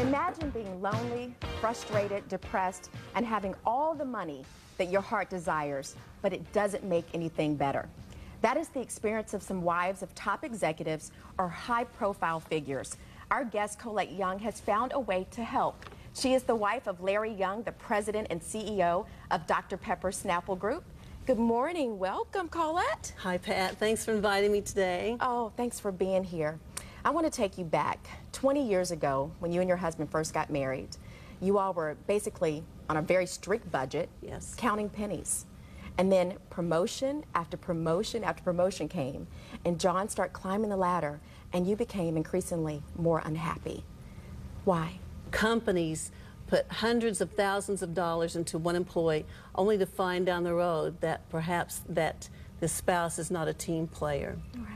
Imagine being lonely, frustrated, depressed, and having all the money that your heart desires, but it doesn't make anything better. That is the experience of some wives of top executives or high-profile figures. Our guest, Colette Young, has found a way to help. She is the wife of Larry Young, the president and CEO of Dr. Pepper Snapple Group. Good morning. Welcome, Colette. Hi, Pat. Thanks for inviting me today. Oh, thanks for being here. I want to take you back 20 years ago when you and your husband first got married. You all were basically on a very strict budget, Yes. counting pennies. And then promotion after promotion after promotion came, and John started climbing the ladder, and you became increasingly more unhappy. Why? Companies put hundreds of thousands of dollars into one employee only to find down the road that perhaps that the spouse is not a team player. Right.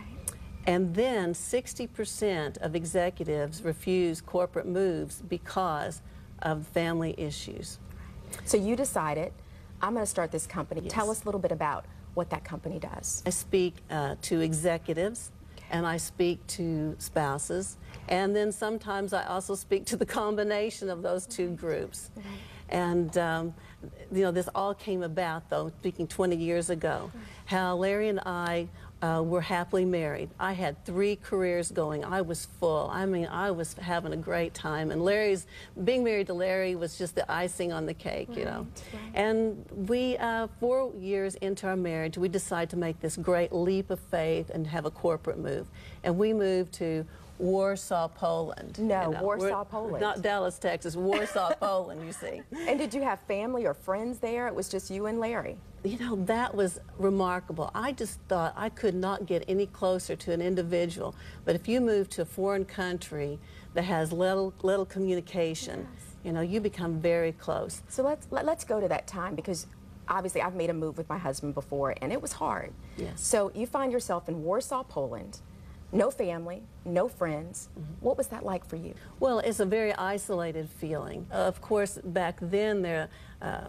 And then 60% of executives refuse corporate moves because of family issues. So you decided, I'm going to start this company. Yes. Tell us a little bit about what that company does. I speak to executives, and I speak to spouses, and then sometimes I also speak to the combination of those two groups. Right. And you know, this all came about, though, speaking 20 years ago, how Larry and I were happily married. I had 3 careers going. I was full. I mean, I was having a great time. And being married to Larry was just the icing on the cake, you know. Right. And we, 4 years into our marriage, we decided to make this great leap of faith and have a corporate move. And we moved to Warsaw, Poland. No, You know, Warsaw, Poland. Not Dallas, Texas, Warsaw, Poland, you see. And did you have family or friends there? It was just you and Larry. You know, that was remarkable. I just thought I could not get any closer to an individual. But if you move to a foreign country that has little communication, Yes. you know, you become very close. So let's go to that time, because obviously I've made a move with my husband before, and it was hard. Yes. So you find yourself in Warsaw, Poland, no family, no friends. What was that like for you? Well, it's a very isolated feeling. Of course, back then,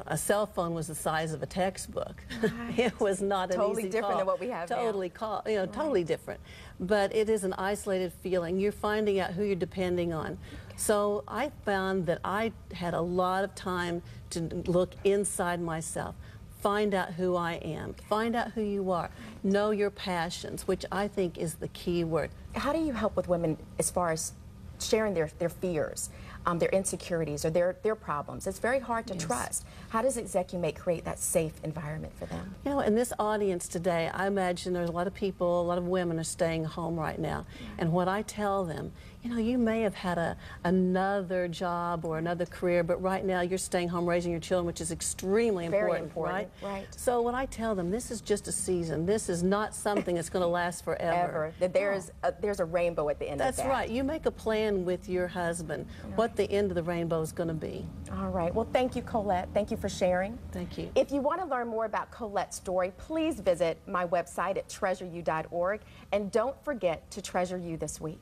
a cell phone was the size of a textbook. Right. It was not an Totally easy different call. than what we have now. Totally totally different. But it is an isolated feeling. You're finding out who you're depending on. Okay. So I found that I had a lot of time to look inside myself. Find out who I am. Find out who you are. Know your passions, which I think is the key word. How do you help with women as far as sharing their fears, their insecurities, or their problems? It's very hard to Yes. trust. How does Execumate create that safe environment for them? You know, in this audience today, I imagine there's a lot of people, a lot of women are staying home right now. And what I tell them, you know, you may have had another job or another career, but right now you're staying home raising your children, which is extremely Very important, important, right? So when I tell them, this is just a season, this is not something that's going to last forever. That there's a rainbow at the end of that. That's right. You make a plan with your husband, what the end of the rainbow is going to be. All right. Well, thank you, Colette. Thank you for sharing. Thank you. If you want to learn more about Colette's story, please visit my website at treasureyou.org. And don't forget to treasure you this week.